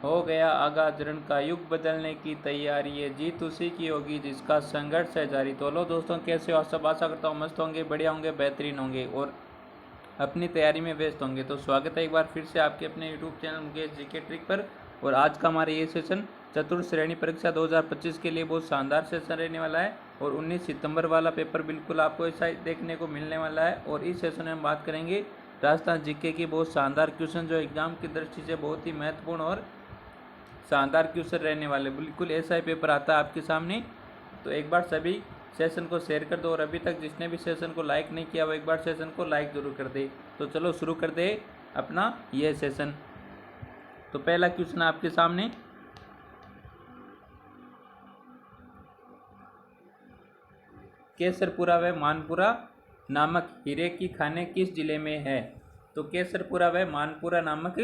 हो गया आगाज रण का, युग बदलने की तैयारी है, जीत उसी की होगी जिसका संघर्ष है जारी। तो लो दोस्तों, कैसे हो आप सब? आशा करता हूँ मस्त होंगे, बढ़िया होंगे, बेहतरीन होंगे और अपनी तैयारी में व्यस्त होंगे। तो स्वागत है एक बार फिर से आपके अपने YouTube channel Mukesh GK trick पर। और आज का हमारा ये सेशन चतुर्थ श्रेणी परीक्षा 2025 के लिए बहुत शानदार सेशन रहने वाला है। और 19 सितंबर वाला पेपर बिल्कुल आपको ऐसा देखने को मिलने वाला है। और इस सेशन में हम बात करेंगे राजस्थान जीके की बहुत शानदार क्वेश्चन जो एग्जाम की दृष्टि से बहुत ही महत्वपूर्ण और शानदार क्वेश्चन रहने वाले। बिल्कुल ऐसा ही पेपर आता है आपके सामने। तो एक बार सभी सेशन को शेयर कर दो और अभी तक जिसने भी सेशन को लाइक नहीं किया वो एक बार सेशन को लाइक जरूर कर दे। तो चलो शुरू कर दे अपना ये सेशन। तो पहला क्वेश्चन आपके सामने, केसरपुरा व मानपुरा नामक हीरे की खानें किस जिले में है? तो केसरपुरा व मानपुरा नामक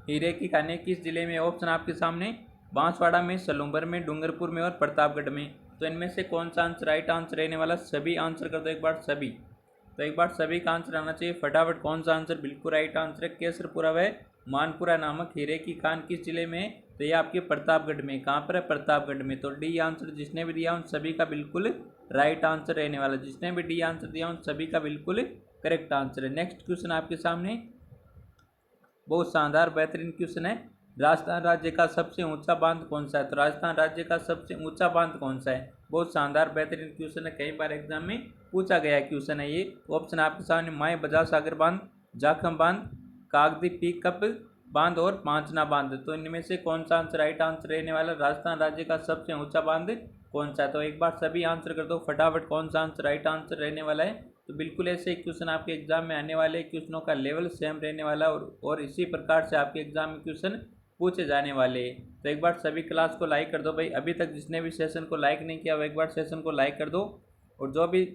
हीरे की खानें किस जिले में? ऑप्शन आपके सामने, बांसवाड़ा में, सलूंबर में, डूंगरपुर में और प्रतापगढ़ में। तो इनमें से कौन सा आंसर राइट आंसर रहने वाला? सभी आंसर कर दो एक बार सभी। तो एक बार सभी का आंसर आना चाहिए फटाफट। कौन सा आंसर बिल्कुल राइट आंसर है? केसरपुरा व मानपुरा नामक हीरे की खान किस जिले में है? तो ये आपके प्रतापगढ़ में। कहाँ पर है? प्रतापगढ़ में। तो डी आंसर जिसने भी दिया उन सभी का बिल्कुल राइट आंसर रहने वाला। जिसने भी डी आंसर दिया उन सभी का बिल्कुल करेक्ट आंसर है। नेक्स्ट क्वेश्चन आपके सामने, बहुत शानदार बेहतरीन क्वेश्चन है। राजस्थान राज्य का सबसे ऊंचा बांध कौन सा है? तो राजस्थान राज्य का सबसे ऊंचा बांध कौन सा है? बहुत शानदार बेहतरीन क्वेश्चन है, कई बार एग्जाम में पूछा गया क्वेश्चन है ये। ऑप्शन आपके सामने, माए बजा सागर बांध, जाखम बांध, कागदी पिकअप बांध और पांचना बांध। तो इनमें से कौन सा आंसर राइट आंसर रहने वाला? राजस्थान राज्य का सबसे ऊंचा बांध कौन सा है? तो एक बार सभी आंसर कर दो फटाफट। कौन सा आंसर राइट आंसर रहने वाला है? तो बिल्कुल ऐसे क्वेश्चन आपके एग्जाम में आने वाले क्वेश्चनों का लेवल सेम रहने वाला और इसी प्रकार से आपके एग्जाम में क्वेश्चन पूछे जाने वाले हैं। तो एक बार सभी क्लास को लाइक कर दो भाई। अभी तक जिसने भी सेशन को लाइक नहीं किया वो एक बार सेशन को लाइक कर दो। और जो भी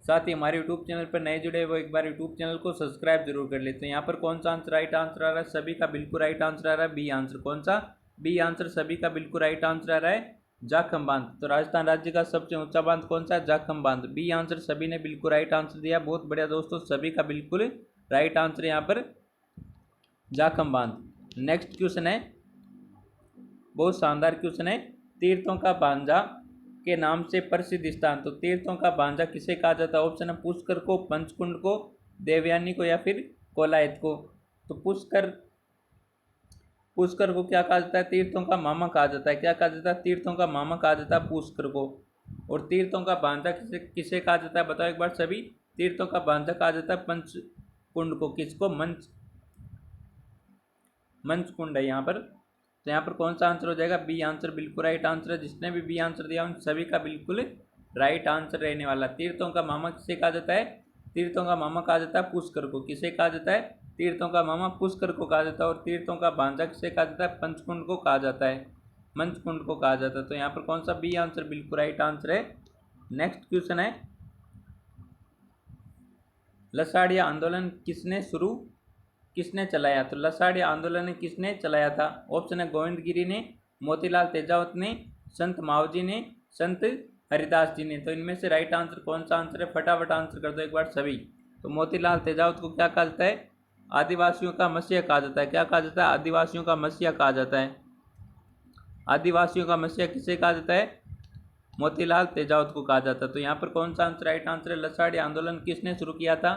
साथ ही हमारे यूट्यूब चैनल पर नए जुड़े वो एक बार यूट्यूब चैनल को सब्सक्राइब जरूर कर लेते हैं। यहाँ पर कौन सा आंसर राइट आंसर आ रहा है? सभी का बिल्कुल राइट आंसर आ रहा है बी आंसर। कौन सा? बी आंसर सभी का बिल्कुल राइट आंसर आ रहा है, जाखम बांध। तो राजस्थान राज्य का सबसे ऊंचा बांध कौन सा है? जाखम बांध। बी आंसर सभी ने बिल्कुल राइट आंसर दिया। बहुत बढ़िया दोस्तों, सभी का बिल्कुल राइट आंसर यहाँ पर जाखम बांध। नेक्स्ट क्वेश्चन है, बहुत शानदार क्वेश्चन है। तीर्थों का भांजा के नाम से प्रसिद्ध स्थान। तो तीर्थों का भांजा किसे कहा जाता है? ऑप्शन है पुष्कर को, पंचकुंड को, देवयानी को या फिर कोलायत को। तो पुष्कर को क्या कहा जाता है? तीर्थों का मामा कहा जाता है। क्या कहा जाता है? तीर्थों का मामा कहा जाता है पुष्कर को। और तीर्थों का भांजा किसे किसे कहा जाता है? बताओ एक बार सभी। तीर्थों का भांजा कहा जाता है पंचकुंड को। किसको? मंचकुंड है यहाँ पर। तो यहाँ पर कौन सा आंसर हो जाएगा? बी आंसर बिल्कुल राइट आंसर है। जिसने भी बी आंसर दिया उन सभी का बिल्कुल राइट आंसर रहने वाला। तीर्थों का मामा किसे कहा जाता है? तीर्थों का मामा कहा जाता है पुष्कर को। किसे कहा जाता है? तीर्थों का मामा पुष्कर को कहा जाता है। और तीर्थों का भांजा किसे कहा जाता है? पंचकुंड को कहा जाता है, मंचकुंड को कहा जाता है। तो यहाँ पर कौन सा? बी आंसर बिल्कुल राइट आंसर है। नेक्स्ट क्वेश्चन है, लसाड़िया आंदोलन किसने चलाया? तो लसाड़िया आंदोलन किसने चलाया था? ऑप्शन है गोविंद गिरी ने, मोतीलाल तेजावत ने, संत मावजी ने, संत हरिदास जी ने। तो इनमें से राइट आंसर कौन सा आंसर है? फटाफट आंसर कर दो एक बार सभी। तो मोतीलाल तेजावत को क्या कहा जाता है? आदिवासियों का मसीहा कहा जाता है। क्या कहा जाता है? आदिवासियों का मसीहा कहा जाता है। आदिवासियों का मसीहा किसे कहा जाता है? मोतीलाल तेजावत को कहा जाता है। तो यहाँ पर कौन सा आंसर राइट आंसर है? लसाड़ी आंदोलन किसने शुरू किया था?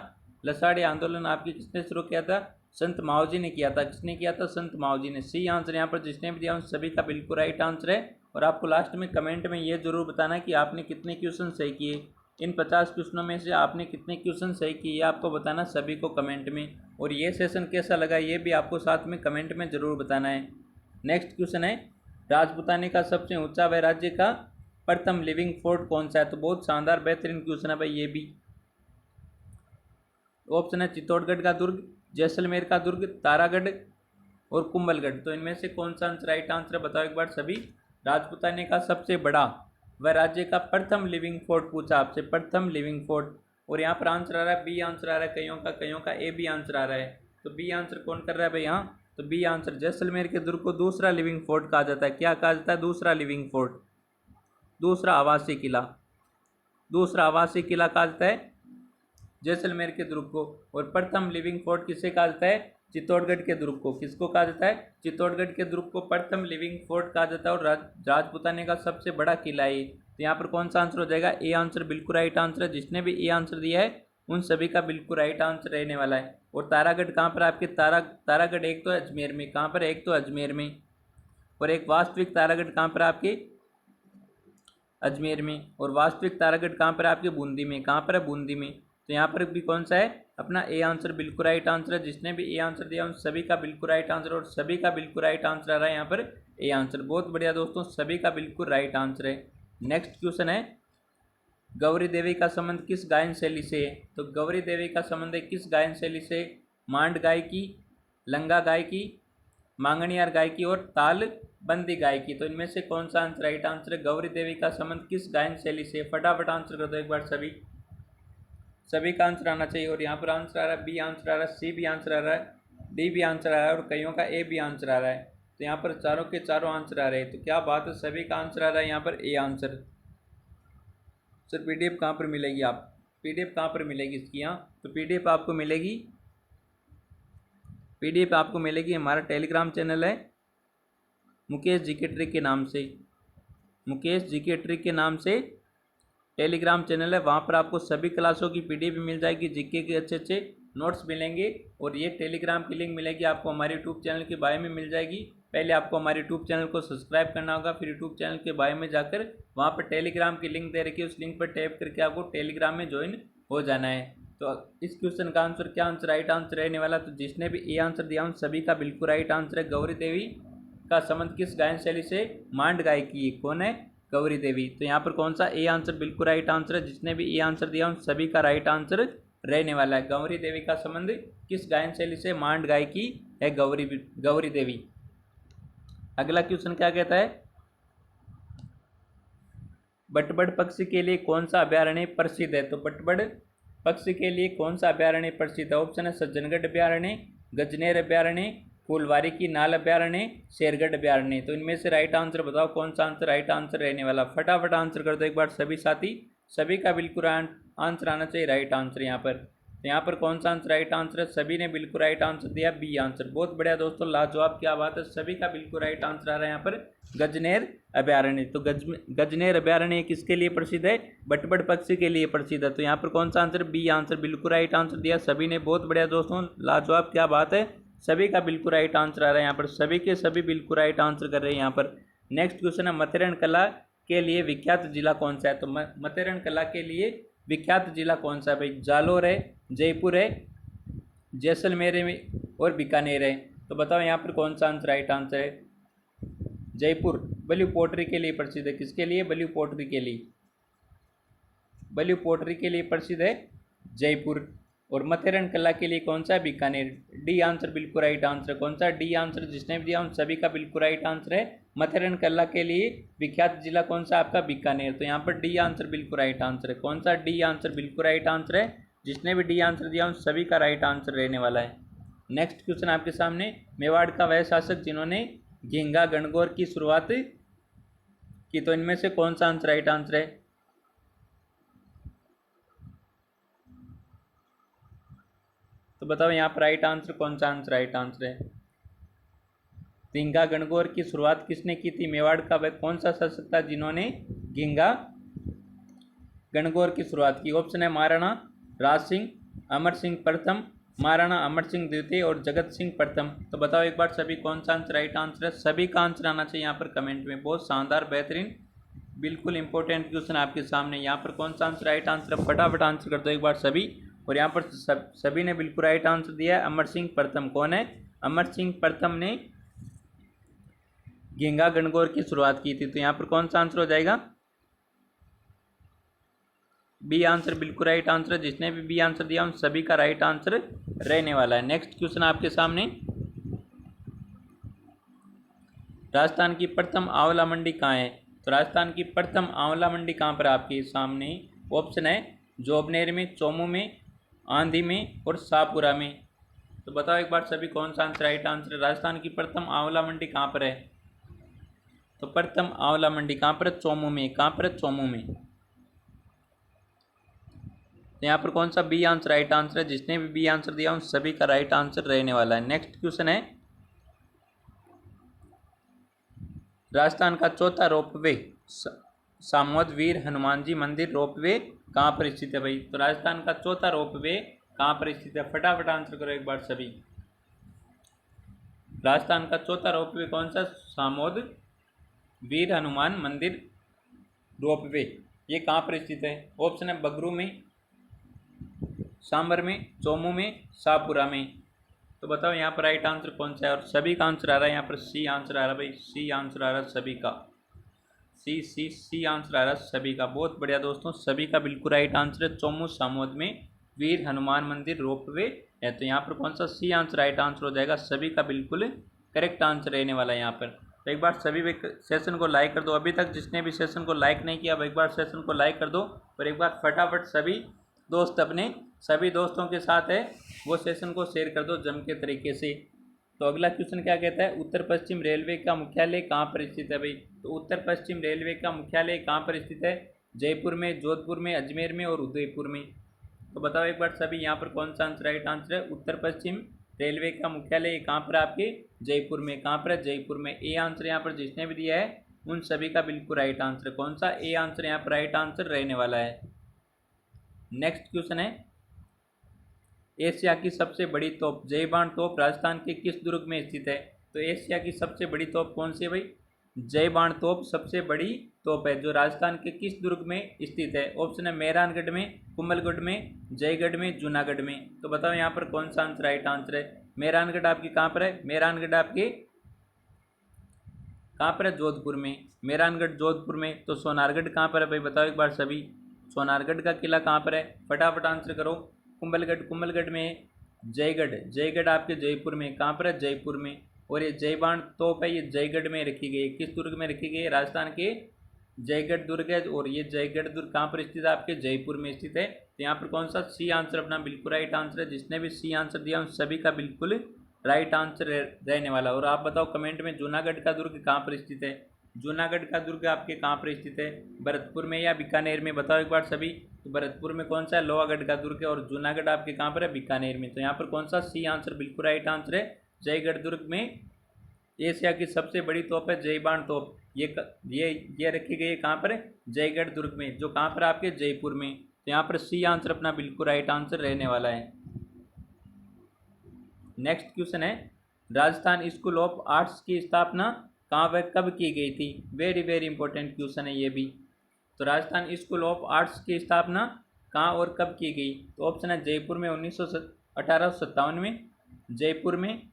लसाड़ी आंदोलन आपकी किसने शुरू किया था? संत मावजी ने किया था। किसने किया था? संत मावजी ने। सी आंसर यहाँ पर जिसने भी दिया उन सभी का बिल्कुल राइट आंसर है। और आपको लास्ट में कमेंट में ये जरूर बताना कि आपने कितने क्वेश्चन सही किए। इन 50 क्वेश्चनों में से आपने कितने क्वेश्चन सही किए ये आपको बताना सभी को कमेंट में। और ये सेशन कैसा लगा ये भी आपको साथ में कमेंट में ज़रूर बताना है। नेक्स्ट क्वेश्चन है, राजपूताने का सबसे ऊंचा व राज्य का प्रथम लिविंग फोर्ट कौन सा है? तो बहुत शानदार बेहतरीन क्वेश्चन है भाई ये भी। ऑप्शन है चित्तौड़गढ़ का दुर्ग, जैसलमेर का दुर्ग, तारागढ़ और कुंभलगढ़। तो इनमें से कौन सा आंसर राइट आंसर है? बताओ एक बार सभी। राजपूताने का सबसे बड़ा व राज्य का प्रथम लिविंग फोर्ट पूछा आपसे, प्रथम लिविंग फोर्ट। और यहाँ पर आंसर आ रहा है बी आंसर आ रहा है, कईयों का ए बी आंसर आ रहा है। तो बी आंसर कौन कर रहा है भाई यहाँ? तो बी आंसर जैसलमेर के दुर्ग को दूसरा लिविंग फोर्ट कहा जाता है। क्या कहा जाता है? दूसरा लिविंग फोर्ट, दूसरा आवासीय किला, दूसरा आवासीय किला कहा जाता है जैसलमेर के दुर्ग को। और प्रथम लिविंग फोर्ट किसे कहा जाता है? चित्तौड़गढ़ के दुर्ग को। किसको कहा जाता है? चित्तौड़गढ़ के दुर्ग को प्रथम लिविंग फोर्ट कहा जाता है। और राजपूताने का सबसे बड़ा किला है। तो यहाँ पर कौन सा आंसर हो जाएगा? ए आंसर बिल्कुल राइट आंसर है। जिसने भी ए आंसर दिया है उन सभी का बिल्कुल राइट आंसर रहने वाला है। और तारागढ़ कहाँ पर आपके? तारागढ़ एक तो अजमेर में, कहाँ पर? एक तो अजमेर में। और एक वास्तविक तारागढ़ कहाँ पर आपके? अजमेर में। और वास्तविक तारागढ़ कहाँ पर आपके? बूंदी में। कहाँ पर है? बूंदी में। तो यहाँ पर भी कौन सा है अपना? ए आंसर बिल्कुल राइट आंसर है। जिसने भी ए आंसर दिया उन सभी का बिल्कुल राइट आंसर, और सभी का बिल्कुल राइट आंसर आ रहा है यहाँ पर ए आंसर। बहुत बढ़िया दोस्तों, सभी का बिल्कुल राइट आंसर है। नेक्स्ट क्वेश्चन है, गौरी देवी का संबंध किस गायन शैली से है? तो गौरी देवी का संबंध है किस गायन शैली से? मांड गायकी, लंगा गायकी, मांगणियार गायकी और ताल बंदी गायकी। तो इनमें से कौन सा आंसर राइट आंसर है? गौरी देवी का संबंध किस गायन शैली से? फटाफट आंसर कर दो एक बार सभी का आंसर आना चाहिए। और यहाँ पर आंसर आ रहा है, बी आंसर आ रहा है, सी भी आंसर आ रहा है, डी भी आंसर आ रहा है, और कईयों का ए भी आंसर आ रहा है। तो यहाँ पर चारों के चारों आंसर आ रहे हैं। तो क्या बात है, सभी का आंसर आ रहा है यहाँ पर ए आंसर। सर पीडीएफ कहाँ पर मिलेगी? पीडीएफ कहाँ पर मिलेगी इसकी? यहाँ तो पीडीएफ आपको मिलेगी हमारा टेलीग्राम चैनल है मुकेश जीके ट्रिक के नाम से। मुकेश जीके ट्रिक के नाम से टेलीग्राम चैनल है। वहाँ पर आपको सभी क्लासों की पीडीएफ मिल जाएगी, जीके के अच्छे अच्छे नोट्स मिलेंगे। और ये टेलीग्राम की लिंक मिलेगी आपको हमारे यूट्यूब चैनल के बायो में मिल जाएगी। पहले आपको हमारे यूट्यूब चैनल को सब्सक्राइब करना होगा, फिर यूट्यूब चैनल के बायो में जाकर वहाँ पर टेलीग्राम की लिंक दे रखी है, उस लिंक पर टैप करके आपको टेलीग्राम में ज्वाइन हो जाना है। तो इस क्वेश्चन का आंसर क्या आंसर राइट आंसर रहने वाला? तो जिसने भी ए आंसर दिया उन सभी का बिल्कुल राइट आंसर है। गौरी देवी का संबंध किस गायन शैली से? मांड गायकी। कौन है? गौरी देवी। तो यहाँ पर कौन सा ए आंसर बिल्कुल राइट आंसर है? जिसने भी ए आंसर दिया उन सभी का राइट आंसर रहने वाला है। गौरी देवी का संबंध किस गायन शैली से? मांड गायकी है गौरी देवी। अगला क्वेश्चन क्या कहता है, बटबड़ पक्षी के लिए कौन सा अभ्यारण्य प्रसिद्ध है? तो बटबड़ पक्षी के लिए कौन सा अभ्यारण्य प्रसिद्ध है? ऑप्शन है सज्जनगढ़ अभ्यारण्य, गजनेर अभ्यारण्य, फूलवारी की नाल अभ्यारण्य, शेरगढ़ अभ्यारण्य। तो इनमें से राइट आंसर बताओ कौन सा आंसर राइट आंसर रहने वाला? फटाफट आंसर कर दो एक बार सभी साथी, सभी का बिल्कुल आंसर आना चाहिए राइट आंसर यहाँ पर। तो यहाँ पर कौन सा आंसर राइट आंसर है? सभी ने बिल्कुल राइट आंसर दिया, बी आंसर। बहुत बढ़िया दोस्तों, लाजवाब, क्या बात है, सभी का बिल्कुल राइट आंसर आ रहा है यहाँ पर गजनेर अभ्यारण्य। तो गजनेर अभ्यारण्य किसके लिए प्रसिद्ध है? बटबड़ पक्षी के लिए प्रसिद्ध है। तो यहाँ पर कौन सा आंसर? बी आंसर, बिल्कुल राइट आंसर दिया सभी ने। बहुत बढ़िया दोस्तों, लाजवाब, क्या बात है, सभी का बिल्कुल राइट आंसर आ रहा है यहाँ पर। सभी के सभी बिल्कुल राइट आंसर कर रहे हैं यहाँ पर। नेक्स्ट क्वेश्चन है, माथेरन कला के लिए विख्यात जिला कौन सा है? तो माथेरन कला के लिए विख्यात जिला कौन सा है भाई? जालोर है, जयपुर है, जैसलमेर में और बीकानेर है। तो बताओ यहाँ पर कौन सा आंसर राइट आंसर है? जयपुर बल्यू पोट्री के लिए प्रसिद्ध है। किसके लिए? बल्यू पोट्री के लिए। बल्यू पोट्री के लिए प्रसिद्ध है जयपुर। और माथेरन कला के लिए कौन सा है? बीकानेर। डी आंसर बिल्कुल राइट आंसर। कौन सा? डी आंसर, जिसने भी दिया उन सभी का बिल्कुल राइट आंसर है। माथेरन कला के लिए विख्यात जिला कौन सा आपका? बीकानेर। तो यहाँ पर डी आंसर बिल्कुल राइट आंसर है। कौन सा? डी आंसर बिल्कुल राइट आंसर है। जिसने भी डी आंसर दिया उन सभी का राइट आंसर रहने वाला है। नेक्स्ट क्वेश्चन आपके सामने, मेवाड़ का वह शासक जिन्होंने घेंगा गणगौर की शुरुआत की। तो इनमें से कौन सा आंसर राइट आंसर है? तो बताओ यहाँ पर राइट आंसर कौन सा आंसर राइट आंसर है? घेंगा गणगौर की शुरुआत किसने की थी? मेवाड़ का वह कौन सा शासक था जिन्होंने घेंगा गणगौर की शुरुआत की? ऑप्शन है महाराणा राज सिंह, अमर सिंह प्रथम, महाराणा अमर सिंह द्वितीय और जगत सिंह प्रथम। तो बताओ एक बार सभी कौन सा आंसर राइट आंसर है? सभी का आंसर आना चाहिए यहाँ पर कमेंट में। बहुत शानदार, बेहतरीन, बिल्कुल इंपॉर्टेंट क्वेश्चन आपके सामने। यहाँ पर कौन सा आंसर राइट आंसर है? फटाफट आंसर कर दो एक बार सभी। और यहाँ पर सभी ने बिल्कुल राइट आंसर दिया है, अमर सिंह प्रथम। कौन है? अमर सिंह प्रथम ने घेंगा गणगौर की शुरुआत की थी। तो यहाँ पर कौन सा आंसर हो जाएगा? बी आंसर बिल्कुल राइट आंसर है। जिसने भी बी आंसर दिया उन सभी का राइट आंसर रहने वाला है। नेक्स्ट क्वेश्चन आपके सामने, राजस्थान की प्रथम आंवला मंडी कहाँ है? तो राजस्थान की प्रथम आंवला मंडी कहाँ पर आपके सामने? ऑप्शन है जोबनेर में, चौमू में, आंधी में और शाहपुरा में। तो बताओ एक बार सभी कौन सा आंसर राइट आंसर है? राजस्थान की प्रथम आंवला मंडी कहाँ पर है? तो प्रथम आंवला मंडी कहाँ पर है? चौमू में। कहाँ पर है? चौमू में। तो यहाँ पर कौन सा बी आंसर राइट आंसर है, जिसने भी बी आंसर दिया उन सभी का राइट आंसर रहने वाला है। नेक्स्ट क्वेश्चन है, राजस्थान का चौथा रोपवे सामोद वीर हनुमान जी मंदिर रोपवे कहाँ पर स्थित है भाई? तो राजस्थान का चौथा रोपवे कहाँ पर स्थित है? फटाफट आंसर करो एक बार सभी। राजस्थान का चौथा रोपवे कौन सा? सामोद वीर हनुमान मंदिर रोपवे, ये कहाँ पर स्थित है? ऑप्शन है बगरू में, सांबर में, चोमू में, शाहपुरा में। तो बताओ यहाँ पर राइट आंसर कौन सा है? और सभी का आंसर आ रहा है यहाँ पर सी आंसर आ रहा है भाई, सी आंसर आ रहा है सभी का, सी आंसर आ रहा है सभी का। बहुत बढ़िया दोस्तों, सभी का बिल्कुल राइट आंसर है। चोमू सामोद में वीर हनुमान मंदिर रोपवे है, तो यहाँ पर कौन सा सी आंसर राइट आंसर हो जाएगा, सभी का बिल्कुल करेक्ट आंसर रहने वाला है यहाँ पर। तो एक बार सभी सेशन को लाइक कर दो, अभी तक जिसने भी सेशन को लाइक नहीं किया अब एक बार सेशन को लाइक कर दो, और एक बार फटाफट सभी दोस्त अपने सभी दोस्तों के साथ है वो सेशन को शेयर कर दो जम के तरीके से। तो अगला क्वेश्चन क्या कहता है, उत्तर पश्चिम रेलवे का मुख्यालय कहाँ पर स्थित है भाई? तो उत्तर पश्चिम रेलवे का मुख्यालय कहाँ पर स्थित है? जयपुर में, जोधपुर में, अजमेर में और उदयपुर में। तो बताओ एक बार सभी यहाँ पर कौन सा आंसर राइट आंसर है? उत्तर पश्चिम रेलवे का मुख्यालय कहाँ पर आपके? जयपुर में। कहाँ पर है? जयपुर में। ए आंसर यहाँ पर जिसने भी दिया है उन सभी का बिल्कुल राइट आंसर। कौन सा? ए आंसर यहाँ पर राइट आंसर रहने वाला है। नेक्स्ट क्वेश्चन है, एशिया की सबसे बड़ी तोप जय बाण तोप राजस्थान के किस दुर्ग में स्थित है? तो एशिया की सबसे बड़ी तोप कौन सी है भाई? जय बाण तोप सबसे बड़ी तोप है जो राजस्थान के किस दुर्ग में स्थित है? ऑप्शन है मेहरानगढ़ में, कुंभलगढ़ में, जयगढ़ में, जूनागढ़ में। तो बताओ यहाँ पर कौन सा आंसर राइट आंसर है? मेहरानगढ़ आपकी कहाँ पर है? मेहरानगढ़ आपकी कहाँ पर है? जोधपुर में। मेहरानगढ़ जोधपुर में। तो सोनारगढ़ कहाँ पर है भाई? बताओ एक बार सभी, सोनारगढ़ का किला कहाँ पर है? फटाफट आंसर करो। कुंभलगढ़, कुंभलगढ़ में। जयगढ़, जयगढ़ आपके जयपुर में। कहाँ पर है? जयपुर में। और ये जयबाण तोप है ये जयगढ़ में रखी गई है। किस दुर्ग में रखी गई है? राजस्थान के जयगढ़ दुर्ग है, और ये जयगढ़ दुर्ग कहाँ पर स्थित है? आपके जयपुर में स्थित है। तो यहाँ पर कौन सा सी आंसर अपना बिल्कुल राइट आंसर है। जिसने भी सी आंसर दिया उन सभी का बिल्कुल राइट आंसर रहने वाला। और आप बताओ कमेंट में जूनागढ़ का दुर्ग कहाँ पर स्थित है? जूनागढ़ का दुर्ग आपके कहाँ पर स्थित है? भरतपुर में या बीकानेर में? बताओ एक बार सभी। तो भरतपुर में कौन सा है? लोहागढ़ का दुर्ग है। और जूनागढ़ आपके कहाँ पर है? बीकानेर में। तो यहाँ पर कौन सा सी आंसर बिल्कुल राइट आंसर है? जयगढ़ दुर्ग में एशिया की सबसे बड़ी तोप है जयबाण तोप, ये रखी गई है कहाँ पर? जयगढ़ दुर्ग में, जो कहाँ पर आपके? जयपुर में। तो यहाँ पर सी आंसर अपना बिल्कुल राइट आंसर रहने वाला है। नेक्स्ट क्वेश्चन है, राजस्थान स्कूल ऑफ आर्ट्स की स्थापना कहाँ व कब की गई थी? वेरी वेरी इंपॉर्टेंट क्वेश्चन है ये भी। तो राजस्थान स्कूल ऑफ आर्ट्स की स्थापना कहाँ और कब की गई? तो ऑप्शन है जयपुर में 1857 में, जयपुर में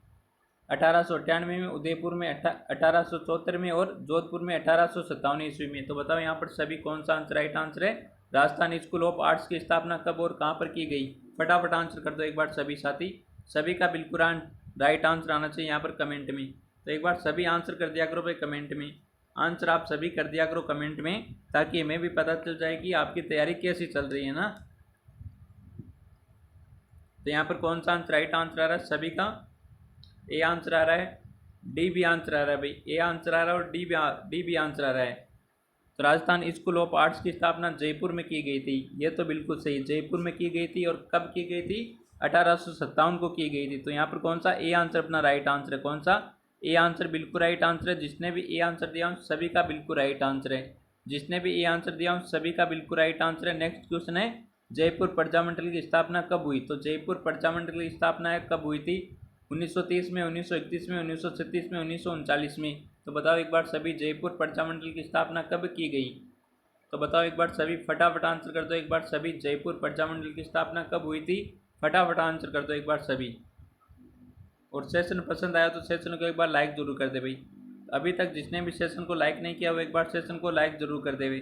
1898 में, उदयपुर में 1874 में और जोधपुर में 1857 ईस्वी में। तो बताओ यहाँ पर सभी कौन सा आंसर राइट आंसर है? राजस्थान स्कूल ऑफ आर्ट्स की स्थापना कब और कहाँ पर की गई? फटाफट आंसर कर दो एक बार सभी साथी, सभी का बिल्कुल राइट आंसर आना चाहिए यहाँ पर कमेंट में। तो एक बार सभी आंसर कर दिया करो भाई कमेंट में, आंसर आप सभी कर दिया करो कमेंट में, ताकि हमें भी पता चल जाए कि आपकी तैयारी कैसी चल रही है ना। तो यहाँ पर कौन सा आंसर राइट आंसर आ रहा है सभी का? ए आंसर आ रहा है, डी भी आंसर आ रहा है भाई, ए आंसर आ रहा है और डी भी आंसर आ रहा है। तो राजस्थान स्कूल ऑफ आर्ट्स की स्थापना जयपुर में की गई थी, ये तो बिल्कुल सही, जयपुर में की गई थी। और कब की गई थी? 1857 को की गई थी। तो यहाँ पर कौन सा ए आंसर अपना राइट आंसर है? कौन सा? ए आंसर बिल्कुल राइट आंसर है। जिसने भी ए आंसर दिया उन सभी का बिल्कुल राइट आंसर है, जिसने भी ए आंसर दिया उन सभी का बिल्कुल राइट आंसर है। नेक्स्ट क्वेश्चन है, जयपुर प्रजामंडल की स्थापना कब हुई? तो जयपुर प्रजामंडल की स्थापना कब हुई थी? 1930 में, 1931 में, 1936 में, 1939 में। तो बताओ एक बार सभी, जयपुर प्रजामंडल की स्थापना कब की गई? तो बताओ एक बार सभी, फटाफट आंसर कर दो एक बार सभी, जयपुर प्रजामंडल की स्थापना कब हुई थी? फटाफट आंसर कर दो एक बार सभी। और सेशन पसंद आया तो सेशन को एक बार लाइक जरूर कर दे भाई। अभी तक जिसने भी सेशन को लाइक नहीं किया वो एक बार सेशन को लाइक जरूर कर दे भाई।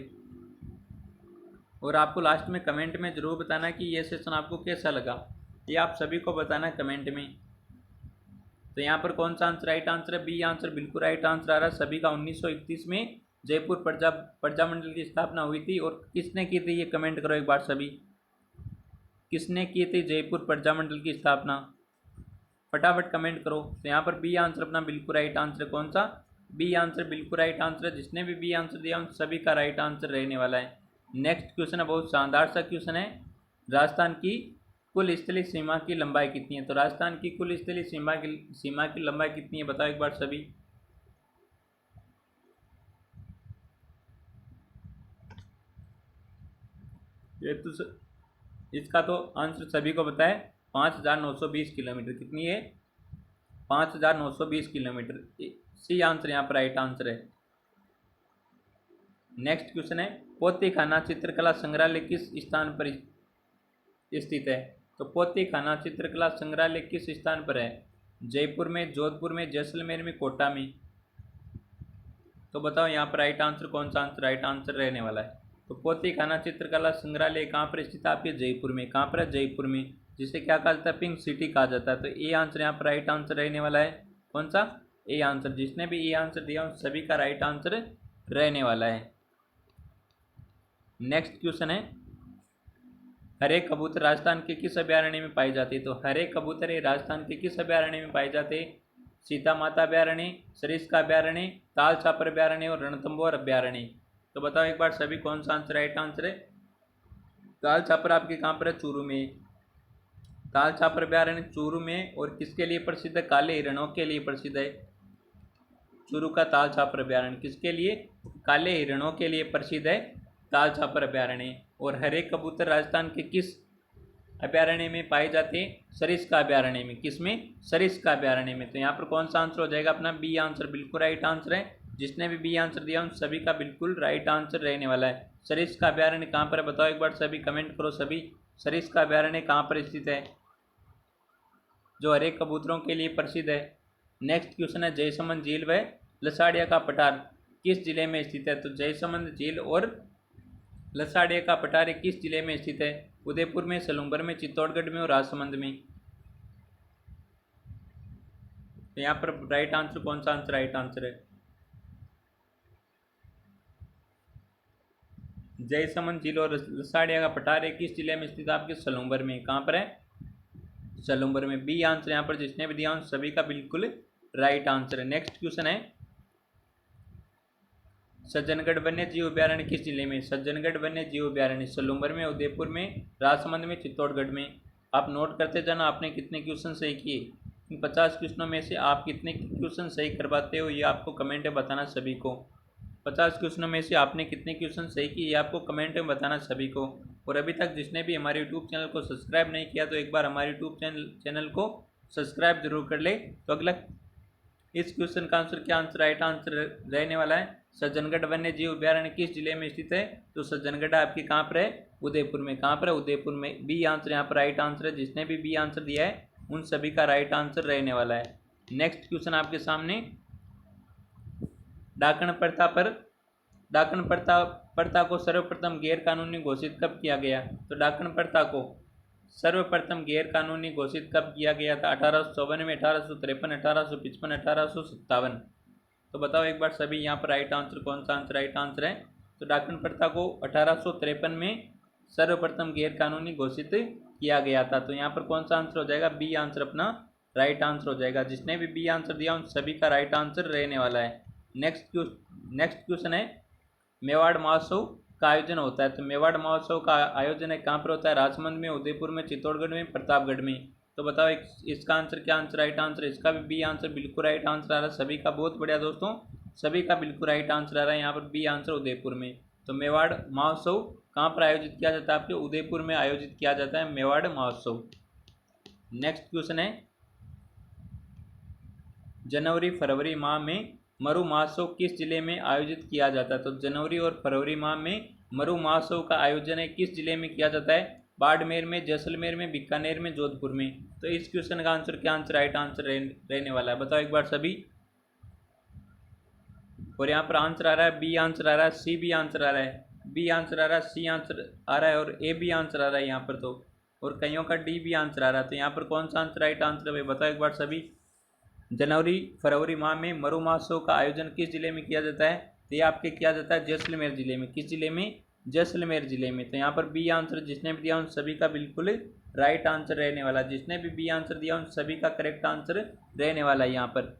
और आपको लास्ट में कमेंट में ज़रूर बताना कि ये सेशन आपको कैसा लगा, ये आप सभी को बताना कमेंट में। तो यहाँ पर कौन सा आंसर राइट आंसर है? बी आंसर बिल्कुल राइट आंसर आ रहा है सभी का। 1931 में जयपुर प्रजामंडल की स्थापना हुई थी। और किसने की थी ये कमेंट करो एक बार सभी, किसने की थी जयपुर प्रजामंडल की स्थापना? फटाफट कमेंट करो। तो यहाँ पर बी आंसर अपना बिल्कुल राइट आंसर है। कौन सा? बी आंसर बिल्कुल राइट आंसर है। जिसने भी बी आंसर दिया उन सभी का राइट आंसर रहने वाला है। नेक्स्ट क्वेश्चन है, बहुत शानदार सा क्वेश्चन है, राजस्थान की कुल स्थलीय सीमा की लंबाई कितनी है? तो राजस्थान की कुल स्थलीय सीमा की लंबाई कितनी है बताओ एक बार सभी। ये तो इसका तो आंसर सभी को पता है, 5,920 किलोमीटर। कितनी है? 5,920 किलोमीटर। सी आंसर यहाँ पर राइट आंसर है। नेक्स्ट क्वेश्चन है, पोती खाना चित्रकला संग्रहालय किस स्थान पर स्थित है? तो पोती खाना चित्रकला संग्रहालय किस स्थान पर है? जयपुर में, जोधपुर में, जैसलमेर में, कोटा में? तो बताओ यहाँ पर राइट आंसर कौन सा आंसर राइट आंसर रहने वाला है? तो पोती खाना चित्रकला संग्रहालय कहाँ पर स्थित है आपके? जयपुर में। कहाँ पर है? जयपुर में, जिसे क्या कहा जाता है? पिंक सिटी कहा जाता है। तो ए आंसर यहाँ पर राइट आंसर रहने वाला है। कौन सा? A answer. जिसने भी ए आंसर दिया उन सभी का राइट आंसर रहने वाला है। नेक्स्ट क्वेश्चन है, हरे कबूतर राजस्थान के किस अभ्यारण्य में पाए जाते हैं? तो हरे कबूतर राजस्थान के किस अभ्यारण्य में पाए जाते हैं? सीता माता अभ्यारण्य, सरिस्का अभ्यारण्य, ताल छापर अभ्यारण्य और रणथंभौर अभ्यारण्य? तो बताओ एक बार सभी कौन सा आंसर राइट आंसर है? ताल छापर आपके कहाँ पर है? चूरू में। ताल छापर अभ्यारण्य चूरू में, और किसके लिए प्रसिद्ध है? काले हिरणों के लिए प्रसिद्ध है। चूरू का ताल छापर अभ्यारण्य किसके लिए? काले हिरणों के लिए प्रसिद्ध है ताल छापर अभ्यारण्य। और हरे कबूतर राजस्थान के किस अभ्यारण्य में पाए जाते हैं? सरिस्का अभ्यारण्य में। किसमें? सरिस्का अभ्यारण्य में। तो यहाँ पर कौन सा आंसर हो जाएगा अपना? बी आंसर बिल्कुल राइट आंसर है। जिसने भी बी आंसर दिया उन सभी का बिल्कुल राइट आंसर रहने वाला है। सरिस्का अभ्यारण्य कहाँ पर है बताओ एक बार सभी, कमेंट करो सभी। सरिस्का अभ्यारण्य कहाँ पर स्थित है जो हरे कबूतरों के लिए प्रसिद्ध है? नेक्स्ट क्वेश्चन है, जयसमंद झील व लसाड़िया का पठार किस जिले में स्थित है? तो जयसमंद झील और लसाड़िया का पठार किस जिले में स्थित है? उदयपुर में, सलूंबर में, चित्तौड़गढ़ में और राजसमंद में? तो यहाँ पर राइट आंसर कौन सा आंसर राइट आंसर है? जयसमंद झील और लसाड़िया का पठार किस जिले में स्थित है आपके? सलूंबर में। कहाँ पर है? सलूंबर में। बी आंसर यहाँ पर जिसने भी दिया उन सभी का बिल्कुल राइट आंसर है। नेक्स्ट क्वेश्चन है, सज्जनगढ़ वन्य जीव अभ्यारण्य किस जिले में? सज्जनगढ़ वन्य जीव अभ्यारण्य सलूंबर में, उदयपुर में, राजसमंद में, चित्तौड़गढ़ में? आप नोट करते जाना आपने कितने क्वेश्चन सही किए। इन 50 क्वेश्चनों में से आप कितने क्वेश्चन सही करवाते हो ये आपको कमेंट में बताना सभी को। 50 क्वेश्चनों में से आपने कितने क्वेश्चन सही किए ये आपको कमेंट में बताना सभी को। और अभी तक जिसने भी हमारे यूट्यूब चैनल को सब्सक्राइब नहीं किया तो एक बार हमारे यूट्यूब चैनल को सब्सक्राइब जरूर कर ले। तो अगला इस क्वेश्चन का आंसर क्या आंसर राइट आंसर रहने वाला है? सज्जनगढ़ वन्य जीव अभ्यारण्य किस जिले में स्थित है? तो सज्जनगढ़ आपके कहाँ पर है? उदयपुर में। कहाँ पर है? उदयपुर में। बी आंसर यहाँ पर राइट आंसर है। जिसने भी बी आंसर दिया है उन सभी का राइट आंसर रहने वाला है। नेक्स्ट क्वेश्चन आपके सामने, डाकण प्रथा को सर्वप्रथम गैर कानूनी घोषित कब किया गया? तो डाकण प्रथा को सर्वप्रथम गैर कानूनी घोषित कब किया गया था? 1854 में, 1853, 1855, 1857? तो बताओ एक बार सभी यहाँ पर राइट आंसर कौन सा आंसर राइट आंसर है? तो डाकण प्रथा को 1853 में सर्वप्रथम गैर कानूनी घोषित किया गया था। तो यहाँ पर कौन सा आंसर हो जाएगा? बी आंसर अपना राइट आंसर हो जाएगा। जिसने भी बी आंसर दिया उन सभी का राइट आंसर रहने वाला है। नेक्स्ट क्वेश्चन है, मेवाड़ महोत्सव का आयोजन होता है। तो मेवाड़ महोत्सव का आयोजन है कहाँ पर होता है? राजसमंद में, उदयपुर में, चित्तौड़गढ़ में, प्रतापगढ़ में? तो बताओ इसका आंसर क्या आंसर राइट आंसर है? इसका भी बी आंसर बिल्कुल राइट आंसर आ रहा है सभी का। बहुत बढ़िया दोस्तों, सभी का बिल्कुल राइट आंसर आ रहा है यहाँ पर बी आंसर उदयपुर में। तो मेवाड़ महोत्सव कहाँ पर आयोजित किया जाता है? आपके उदयपुर में आयोजित किया जाता है मेवाड़ महोत्सव। नेक्स्ट क्वेश्चन है, जनवरी फरवरी माह में मरु महोत्सव किस जिले में आयोजित किया जाता है? तो जनवरी और फरवरी माह में मरु महोत्सव का आयोजन है किस जिले में किया जाता है? बाड़मेर में, जैसलमेर में, बीकानेर में, जोधपुर में? तो इस क्वेश्चन का आंसर क्या आंसर राइट आंसर रहने वाला है? बताओ एक बार सभी। और यहाँ पर आंसर आ रहा है, बी आंसर आ रहा है, सी भी आंसर आ रहा है, बी आंसर आ रहा है, सी आंसर आ रहा है और ए भी आंसर आ रहा है यहाँ पर। तो और कईयों का डी भी आंसर आ रहा है। तो यहाँ पर कौन सा आंसर राइट आंसर है बताओ एक बार सभी। जनवरी फरवरी माह में मरु महोत्सव का आयोजन किस जिले में किया जाता है? तो ये आपके किया जाता है जैसलमेर जिले में। किस जिले में? जैसलमेर जिले में। तो यहाँ पर बी आंसर जिसने भी दिया उन सभी का बिल्कुल राइट आंसर रहने वाला। जिसने भी बी आंसर दिया उन सभी का करेक्ट आंसर रहने वाला है यहाँ पर।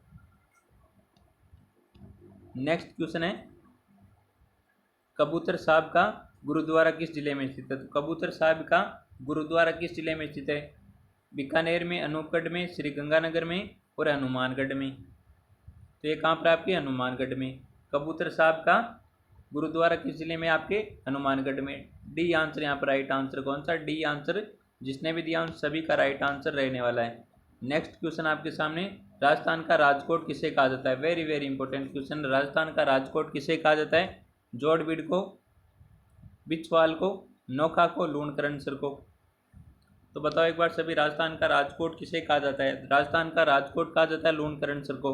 नेक्स्ट क्वेश्चन है, कबूतर साहब का गुरुद्वारा किस जिले में स्थित है? तो कबूतर साहब का गुरुद्वारा किस जिले में स्थित है? बीकानेर में, अनूपगढ़ में, श्री गंगानगर में और हनुमानगढ़ में। तो ये कहाँ पर आपके? हनुमानगढ़ में। कबूतर साहब का गुरुद्वारा किस जिले में? आपके हनुमानगढ़ में। डी आंसर यहाँ पर राइट आंसर कौन सा? डी आंसर जिसने भी दिया उन सभी का राइट आंसर रहने वाला है। नेक्स्ट क्वेश्चन आपके सामने, राजस्थान का राजकोट किसे कहा जाता है? Very very important question. Rajasthan का राजकोट किसे कहा जाता है? जोड़बीड़ को, बिछवाल को, नोखा को, लूणकरणसर को। तो बताओ एक बार सभी, राजस्थान का राजकोट किसे कहा जाता है? राजस्थान का राजकोट कहा जाता है लूणकरणसर को।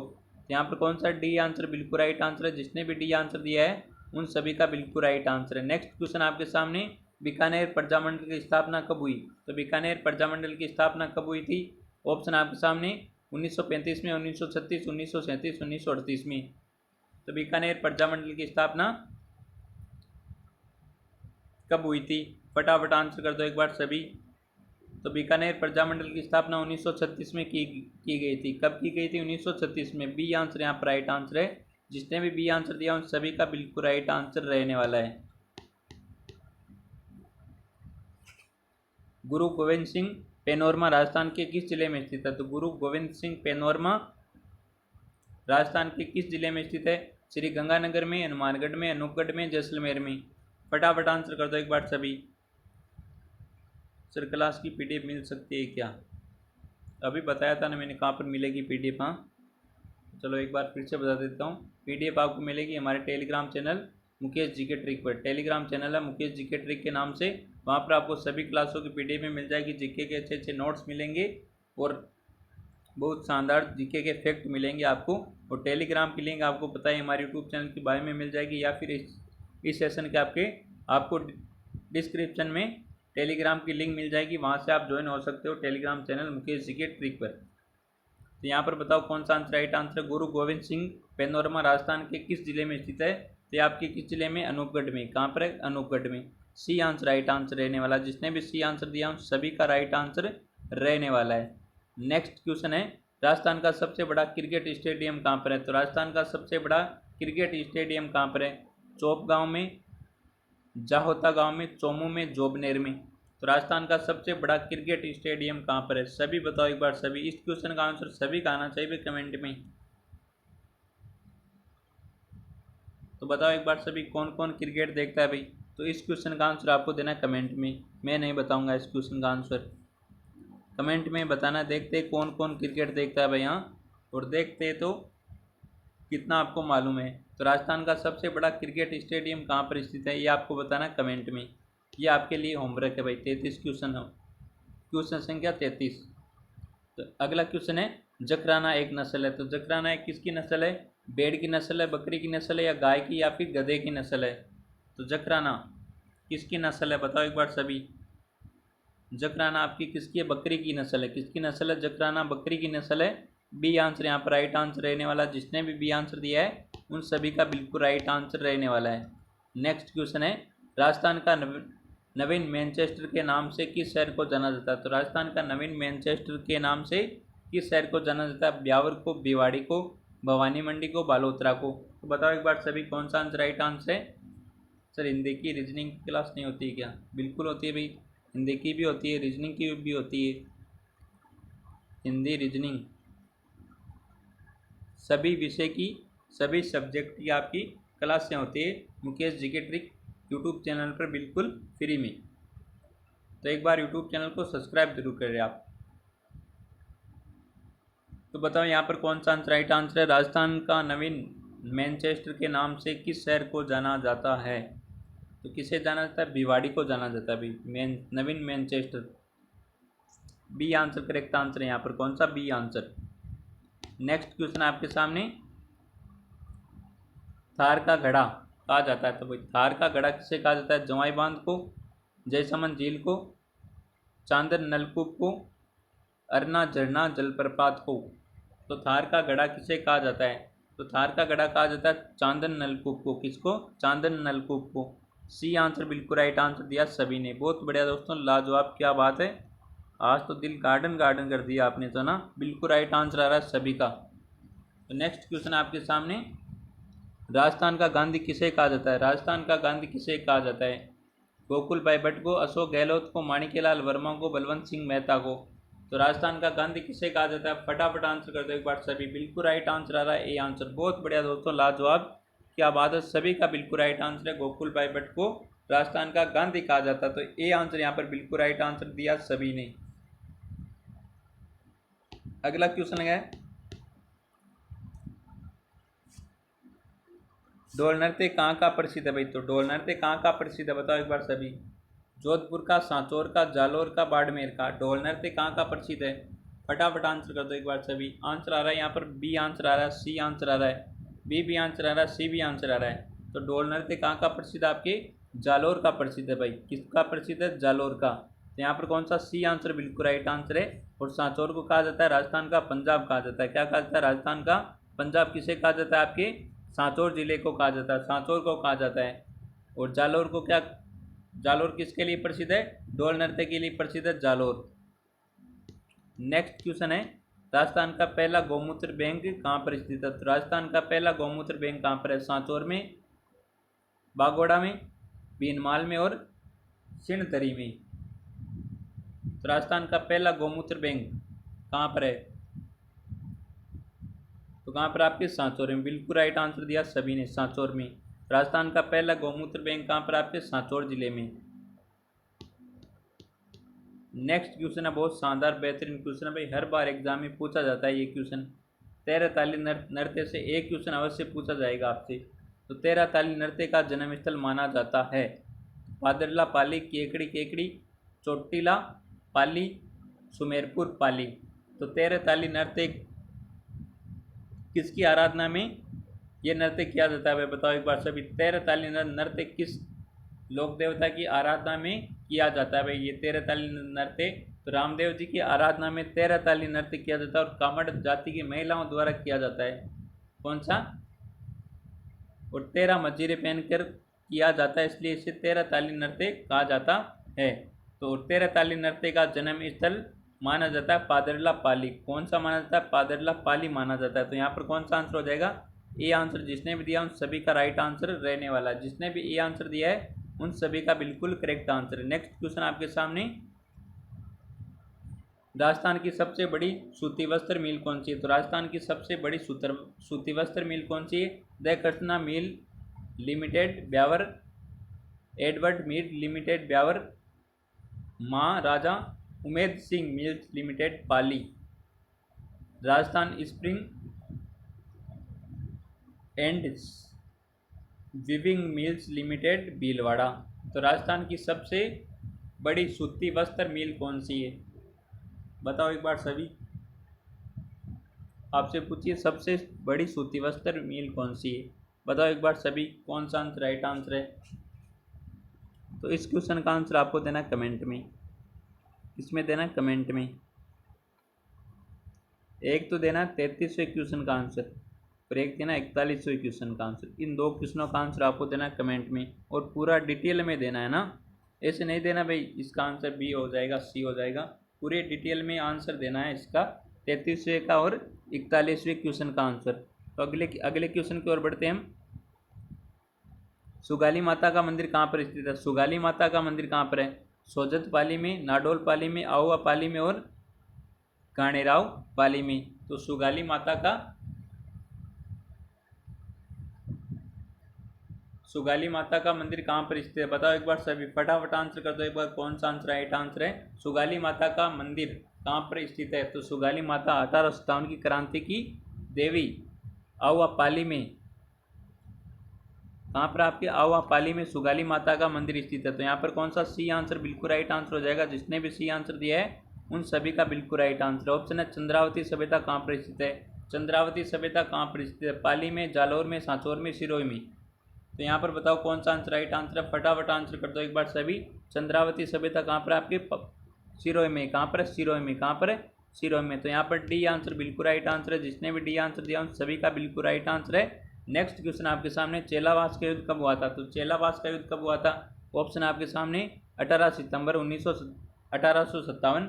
यहाँ पर कौन सा? डी आंसर बिल्कुल राइट आंसर है। जिसने भी डी आंसर दिया है उन सभी का बिल्कुल राइट आंसर है। नेक्स्ट क्वेश्चन आपके सामने, बीकानेर प्रजामंडल की स्थापना कब हुई? तो बीकानेर प्रजामंडल की स्थापना कब हुई थी? ऑप्शन आपके सामने 1935 में, 1936, 1937, 1938 में। तो बीकानेर प्रजामंडल की स्थापना कब हुई थी? फटाफट आंसर कर दो एक बार सभी। तो बीकानेर प्रजामंडल की स्थापना 1936 में की गई थी। कब की गई थी? 1936 में। बी आंसर यहाँ पर राइट आंसर है। जिसने भी बी आंसर दिया उन सभी का बिल्कुल राइट आंसर रहने वाला है। गुरु गोविंद सिंह पेनोरमा राजस्थान के किस जिले में स्थित है? तो गुरु गोविंद सिंह पेनोरमा राजस्थान के किस जिले में स्थित है? श्री गंगानगर में, हनुमानगढ़ में, अनूपगढ़ में, जैसलमेर में। फटाफट आंसर कर दो एक बार सभी। सर क्लास की पीडीएफ मिल सकती है क्या? अभी बताया था ना मैंने कहाँ पर मिलेगी पीडीएफ। हाँ चलो एक बार फिर से बता देता हूँ। पीडीएफ आपको मिलेगी हमारे Telegram channel Mukesh GK trick पर। टेलीग्राम चैनल है मुकेश जीके ट्रिक के नाम से। वहाँ पर आपको सभी क्लासों की पीडीएफ में मिल जाएगी। जीके के अच्छे अच्छे नोट्स मिलेंगे और बहुत शानदार जीके के फैक्ट मिलेंगे आपको। और टेलीग्राम की लिंक आपको पता है हमारे यूट्यूब चैनल की बायो में मिल जाएगी, या फिर इस सेशन के आपको डिस्क्रिप्शन में टेलीग्राम की लिंक मिल जाएगी। वहाँ से आप ज्वाइन हो सकते हो Telegram channel Mukesh GK trick पर। तो यहाँ पर बताओ कौन सा आंसर राइट आंसर है? गुरु गोविंद सिंह पेनोरमा राजस्थान के किस जिले में स्थित है? तो आपके किस जिले में? अनूपगढ़ में। कहाँ पर है? अनूपगढ़ में। सी आंसर राइट आंसर रहने वाला। जिसने भी सी आंसर दिया उन सभी का राइट आंसर रहने वाला है। नेक्स्ट क्वेश्चन है, राजस्थान का सबसे बड़ा क्रिकेट स्टेडियम कहाँ पर है? तो राजस्थान का सबसे बड़ा क्रिकेट स्टेडियम कहाँ पर है? चौप गाँव में, जाहोता गाँव में, चोमू में, जोबनेर में। तो राजस्थान का सबसे बड़ा क्रिकेट स्टेडियम कहाँ पर है? सभी बताओ एक बार सभी। इस क्वेश्चन का आंसर सभी का आना चाहिए कमेंट में। तो बताओ एक बार सभी, कौन कौन क्रिकेट देखता है भाई? तो इस क्वेश्चन का आंसर आपको देना है कमेंट में। मैं नहीं बताऊंगा इस क्वेश्चन का आंसर, कमेंट में बताना। देखते कौन कौन क्रिकेट देखता है भाई यहाँ, और देखते तो कितना आपको मालूम है। तो राजस्थान का सबसे बड़ा क्रिकेट स्टेडियम कहाँ पर स्थित है ये आपको बताना कमेंट में। ये आपके लिए होमवर्क है भाई। 33 क्वेश्चन हो, क्वेश्चन संख्या 33। तो अगला क्वेश्चन है, जकराना एक नस्ल है। तो जकराना एक किसकी नस्ल है? भेड़ की नस्ल है, बकरी की नस्ल है, या गाय की, या फिर गधे की नस्ल है? तो जकराना किसकी नस्ल है? बताओ एक बार सभी। जकराना आपकी किसकी है? बकरी की नस्ल है। किसकी नस्ल है? जकराना बकरी की नस्ल है। बी आंसर यहाँ पर राइट आंसर रहने वाला। जिसने भी बी आंसर दिया है उन सभी का बिल्कुल राइट आंसर रहने वाला है। नेक्स्ट क्वेश्चन है, राजस्थान का नवीन मैनचेस्टर के नाम से किस शहर को जाना जाता है? तो राजस्थान का नवीन मैनचेस्टर के नाम से किस शहर को जाना जाता है? ब्यावर को, भिवाड़ी को, भवानी मंडी को, बालोतरा को। तो बताओ एक बार सभी कौन सा आंसर राइट आंसर है? सर हिंदी की रीजनिंग क्लास नहीं होती है क्या? बिल्कुल होती है भाई, हिंदी की भी होती है, रीजनिंग की भी होती है। हिंदी रीजनिंग सभी विषय की, सभी सब्जेक्ट की आपकी क्लासें होती है Mukesh GK trick YouTube channel पर बिल्कुल फ्री में। तो एक बार यूट्यूब चैनल को सब्सक्राइब जरूर करें आप। तो बताओ यहाँ पर कौन सा आंसर राइट आंसर है? राजस्थान का नवीन मैनचेस्टर के नाम से किस शहर को जाना जाता है? तो किसे जाना जाता है? भिवाड़ी को जाना जाता है भाई, Naveen Manchester. B answer correct answer है यहाँ पर। कौन सा? B answer. नेक्स्ट क्वेश्चन आपके सामने, थार का घड़ा कहा जाता है। तो भाई थार का घड़ा किसे कहा जाता है? जवाई बांध को, जयसमंद झील को, चांदन नलकूप को, अरना झरना जलप्रपात को। तो थार का घड़ा किसे कहा जाता है? तो थार का घड़ा कहा जाता है चांदन नलकूप को। किसको? चांदन नलकूप को। सी आंसर बिल्कुल राइट आंसर दिया सभी ने। बहुत बढ़िया दोस्तों, लाजवाब, क्या बात है। आज तो दिल गार्डन गार्डन कर दिया आपने तो ना। बिल्कुल राइट आंसर आ रहा है सभी का। तो नेक्स्ट क्वेश्चन आपके सामने, राजस्थान का गांधी किसे कहा जाता है? राजस्थान का गांधी किसे कहा जाता है? गोकुल भाई भट्ट को, अशोक गहलोत को, माणिक्यलाल वर्मा को, बलवंत सिंह मेहता को। तो राजस्थान का गांधी किसे कहा जाता है? फटाफट आंसर कर दो एक बार सभी। बिल्कुल राइट आंसर आ रहा है ए आंसर। बहुत बढ़िया दोस्तों, लाजवाब, क्या बात है, सभी का बिल्कुल राइट आंसर है। गोकुल भाई भट्ट को राजस्थान का गांधी कहा जाता है। तो ए आंसर यहाँ पर बिल्कुल राइट आंसर दिया सभी ने। अगला क्वेश्चन है, ढोल नृत्य कहाँ का प्रसिद्ध है भाई? तो ढोल नृत्य कहाँ का प्रसिद्ध है बताओ एक बार सभी। जोधपुर का, सांचौर का, जालोर का, बाड़मेर का। ढोल नृत्य कहाँ का प्रसिद्ध है? फटाफट आंसर कर दो एक बार सभी। आंसर आ रहा है यहाँ पर बी आंसर आ रहा है, सी आंसर आ रहा है, बी भी आंसर आ रहा है, सी भी आंसर आ रहा है। तो ढोल नृत्य कहाँ का प्रसिद्ध है? आपके जालोर का प्रसिद्ध है भाई। किसका प्रसिद्ध है? जालोर का। तो यहाँ पर कौन सा? सी आंसर बिल्कुल राइट आंसर है। और सांचौर को कहा जाता है राजस्थान का पंजाब कहा जाता है। क्या कहा जाता है? राजस्थान का पंजाब किसे कहा जाता है? आपके सांचौर जिले को कहा जाता है, सांचौर को कहा जाता है। और जालोर को क्या, जालोर किसके लिए प्रसिद्ध है? ढोल नृत्य के लिए प्रसिद्ध है जालोर। नेक्स्ट क्वेश्चन है, राजस्थान का पहला गौमूत्र बैंक कहाँ पर स्थित है? तो राजस्थान का पहला गौमूत्र बैंक कहाँ पर है? सांचौर में, बागोड़ा में, भीनमाल में और सिणधरी में। तो राजस्थान का पहला गौमूत्र बैंक कहाँ पर है? तो कहाँ पर? आपके सांचौर में। बिल्कुल राइट आंसर दिया सभी ने, सांचौर में। राजस्थान का पहला गौमूत्र बैंक कहाँ पर? आपके सांचौर जिले में। नेक्स्ट क्वेश्चन है, बहुत शानदार बेहतरीन क्वेश्चन है भाई, हर बार एग्जाम में पूछा जाता है ये क्वेश्चन। 13 ताली नृत्य से एक क्वेश्चन अवश्य पूछा जाएगा आपसे। तो 13 ताली नृत्य का जन्म स्थल माना जाता है? पादरला पाली, केकड़ी केकड़ी, चोटीला पाली, सुमेरपुर पाली। तो 13 ताली नृत्य किसकी आराधना में ये नृत्य किया जाता है? बताओ एक बार सभी। 13 ताली नृत्य किस लोक देवता की आराधना में किया जाता है भाई? ये 13 ताली नृत्य तो रामदेव जी की आराधना में 13 ताली नृत्य किया जाता है और कामड़ जाति की महिलाओं द्वारा किया जाता है। कौन सा? और 13 मजीरे पहनकर किया जाता है, इसलिए इसे 13 ताली नृत्य कहा जाता है। तो 13 ताली नृत्य का जन्म स्थल माना जाता है पादरला पाली। कौन सा माना जाता है? पादरला पाली माना जाता है। तो यहाँ पर कौन सा आंसर हो जाएगा? A answer. जिसने भी दिया उन सभी का राइट आंसर रहने वाला है। जिसने भी ए आंसर दिया है उन सभी का बिल्कुल करेक्ट आंसर है। नेक्स्ट क्वेश्चन आपके सामने, राजस्थान की सबसे बड़ी सूती वस्त्र मिल कौन सी है? तो राजस्थान की सबसे बड़ी सूती वस्त्र मिल कौन सी है? The Krishna mill limited Beawar, Edward mill limited Beawar, Maharaja Umed Singh mills limited Pali, Rajasthan spring and viewing mills limited Bhilwara. तो राजस्थान की सबसे बड़ी सूती वस्त्र मिल कौन सी है? बताओ एक बार सभी। आपसे पूछिए सबसे बड़ी सूती वस्त्र मिल कौन सी है? बताओ एक बार सभी, कौन सा आंसर राइट आंसर है? तो इस क्वेश्चन का आंसर आपको देना कमेंट में। इसमें देना कमेंट में। एक तो देना 33वें क्वेश्चन का आंसर और एक देना 41वें क्वेश्चन का आंसर। इन दो क्वेश्चनों का आंसर आपको देना कमेंट में और पूरा डिटेल में देना है ना। ऐसे नहीं देना भाई इसका आंसर बी हो जाएगा, सी हो जाएगा। पूरे डिटेल में आंसर देना है इसका 33वें का और 41वें क्वेश्चन का आंसर। तो अगले क्वेश्चन की ओर बढ़ते हैं हम। सुगाली माता का मंदिर कहाँ पर स्थित है? सुगाली माता का मंदिर कहाँ पर है? सोजत पाली में, नाडोल पाली में, आहुआ पाली में और काणेराव पाली में। तो सुगाली माता का मंदिर कहाँ पर स्थित है? बताओ एक बार सभी, फटाफट आंसर कर दो एक बार, कौन सा आंसर राइट आंसर है? सुगाली माता का मंदिर कहाँ पर स्थित है? तो सुगाली माता 1857 की क्रांति की देवी आहुआ पाली में, कहाँ पर? आपके आहुआ पाली में सुगाली माता का मंदिर स्थित है। तो यहाँ पर कौन सा? सी आंसर बिल्कुल राइट आंसर हो जाएगा। जिसने भी सी आंसर दिया है उन सभी का बिल्कुल राइट आंसर। ऑप्शन है चंद्रावती सभ्यता कहाँ पर स्थित है? चंद्रावती सभ्यता कहाँ पर स्थित है? पाली में, जालौर में, सांचौर में, सिरोही में। तो यहाँ पर बताओ कौन सा आंसर राइट आंसर है? फटाफट आंसर कर दो एक बार सभी। चंद्रावती सभ्यता कहाँ पर? आपके सिरोही में। कहाँ पर है? सिरोही में। कहाँ पर है? सिरोही में। तो यहाँ पर डी आंसर बिल्कुल राइट आंसर है। जिसने भी डी आंसर दिया उन सभी का बिल्कुल राइट आंसर है। नेक्स्ट क्वेश्चन आपके सामने, चेलावास का युद्ध कब हुआ था? तो चेलावास का युद्ध कब हुआ था? ऑप्शन आपके सामने 18 सितंबर 1857,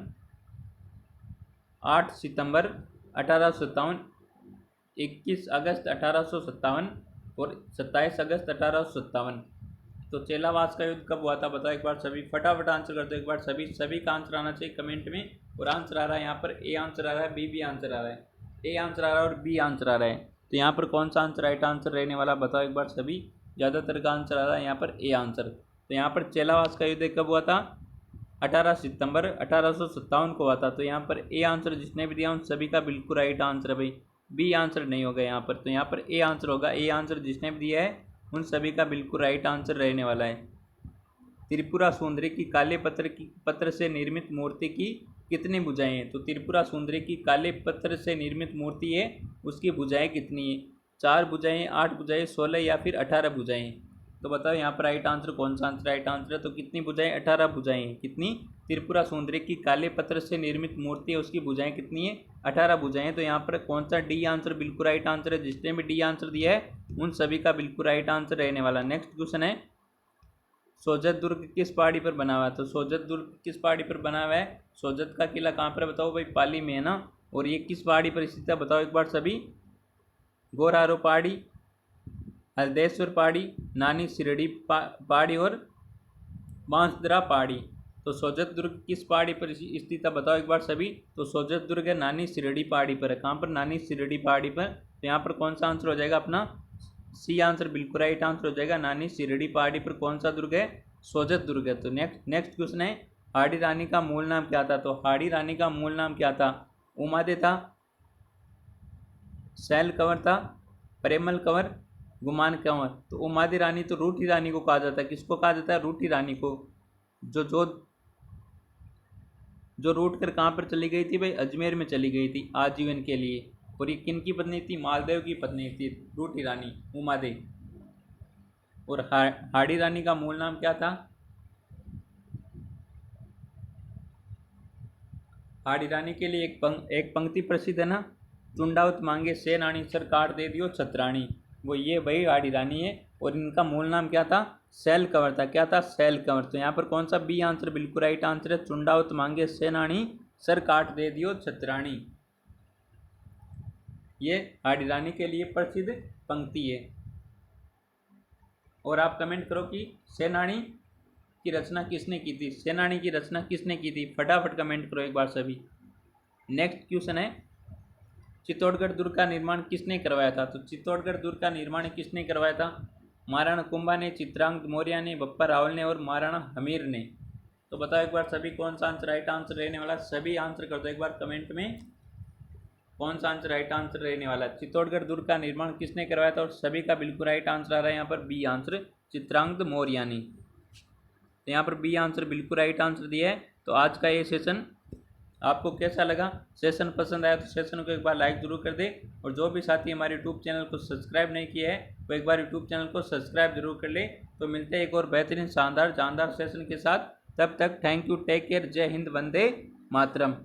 8 सितंबर 1857, 21 अगस्त 1857 और 27 अगस्त 1857। तो चेलावास का युद्ध कब हुआ था बताओ एक बार सभी, फटाफट आंसर कर दो एक बार सभी, सभी का आंसर आना चाहिए कमेंट में। और आंसर आ रहा है यहाँ पर ए आंसर आ रहा है, बी भी आंसर आ रहा है, ए आंसर आ रहा है और बी आंसर आ रहा है। तो यहाँ पर कौन सा आंसर राइट आंसर रहने वाला बताओ एक बार सभी, ज़्यादातर का आंसर आ रहा है यहाँ पर ए आंसर। तो यहाँ पर चेलावास का युद्ध कब हुआ था, 18 सितंबर 1857 को हुआ था। तो यहाँ पर ए आंसर जिसने भी दिया उन सभी का बिल्कुल राइट आंसर है भाई, बी आंसर नहीं होगा यहाँ पर। तो यहाँ पर ए आंसर होगा, ए आंसर जिसने भी दिया है उन सभी का बिल्कुल राइट आंसर रहने वाला है। त्रिपुरा सुंदरी की काले पत्थर से निर्मित मूर्ति की कितनी भुजाएं हैं, तो त्रिपुरा सुंदरी की काले पत्थर से निर्मित मूर्ति है, उसकी भुजाएं कितनी है, 4 भुजाएं, 8 भुजाएं, 16 या फिर 18 भुजाएं। तो बताओ यहाँ पर राइट आंसर कौन सा आंसर राइट आंसर है, तो कितनी भुजाएं, 18 भुजाएं हैं। कितनी, त्रिपुरा सुंदरी की काले पत्थर से निर्मित मूर्ति है उसकी भुजाएं कितनी है, 18 भुजाएं। तो यहाँ पर कौन सा डी आंसर बिल्कुल राइट आंसर है, जिसने भी डी आंसर दिया है उन सभी का बिल्कुल राइट आंसर रहने वाला। नेक्स्ट क्वेश्चन है, सोजत दुर्ग किस पहाड़ी पर बना हुआ है, तो सोजत दुर्ग किस पहाड़ी पर बना हुआ है, सोजत का किला कहाँ पर बताओ भाई, पाली में है ना। और ये किस पहाड़ी पर स्थित है बताओ एक बार सभी, गोरारो पहाड़ी, हल्देश्वर पहाड़ी, नानी शिरडी पहाड़ी और बांसदरा पहाड़ी। तो सोजत दुर्ग किस पहाड़ी पर स्थित है बताओ एक बार सभी, तो सोजत दुर्ग है नानी शिरडी पहाड़ी पर है। कहाँ पर, नानी शिरडी पहाड़ी पर। तो यहाँ पर कौन सा आंसर हो जाएगा अपना, सी आंसर बिल्कुल राइट आंसर हो जाएगा, नानी शिरडी पहाड़ी पर कौन सा दुर्ग है, सोजत दुर्ग है। तो नेक्स्ट क्वेश्चन है, हाड़ी रानी का मूल नाम क्या था, तो हाड़ी रानी का मूल नाम क्या था, उमादे था, शैल कंवर था, प्रेमल कंवर, गुमान कंवर। तो उमादे रानी तो रूठी रानी को कहा जाता है, किसको कहा जाता है, रूठी रानी को, जो रूट कर कहाँ पर चली गई थी भाई, अजमेर में चली गई थी आजीवन के लिए। और ये किन की पत्नी थी, मालदेव की पत्नी थी रूठी रानी उमादे। और हाड़ी रानी का मूल नाम क्या था, हाड़ी रानी के लिए एक पंक्ति प्रसिद्ध है ना, चुंडावत मांगे सेनानी सर काट दे दियो छतरानी, वो ये भाई हाड़ी रानी है। और इनका मूल नाम क्या था, शैल कंवर था, क्या था, शैल कंवर। तो यहाँ पर कौन सा बी आंसर बिल्कुल राइट आंसर है, चुंडावत मांगे सेनानी सर काट दे दियो छतरानी, ये हाड़ी रानी के लिए प्रसिद्ध पंक्ति है। और आप कमेंट करो कि सेनानी की रचना किसने की थी, सेनानी की रचना किसने की थी, फटाफट कमेंट करो एक बार सभी। नेक्स्ट क्वेश्चन है, चित्तौड़गढ़ दुर्ग का निर्माण किसने करवाया था, तो चित्तौड़गढ़ दुर्ग का निर्माण किसने करवाया था, महाराणा कुंभा ने, चित्रांगद मौर्य ने, बप्पा रावल ने और महाराणा हमीर ने। तो बताओ एक बार सभी कौन सा आंसर राइट आंसर रहने वाला, सभी आंसर कर दो एक बार कमेंट में, कौन सा आंसर राइट आंसर रहने वाला। चित्तौड़गढ़ दुर्ग का निर्माण किसने करवाया था, और सभी का बिल्कुल राइट आंसर आ रहा है यहाँ पर बी आंसर, चित्रांगद मौर्य ने। तो यहाँ पर बी आंसर बिल्कुल राइट आंसर दिया है। तो आज का ये सेशन आपको कैसा लगा, सेशन पसंद आया तो सेशन को एक बार लाइक जरूर कर दे। और जो भी साथी हमारे यूट्यूब चैनल को सब्सक्राइब नहीं किया है वो एक बार यूट्यूब चैनल को सब्सक्राइब जरूर कर ले। तो मिलते हैं एक और बेहतरीन शानदार सेशन के साथ, तब तक थैंक यू, टेक केयर, जय हिंद, वंदे मातरम।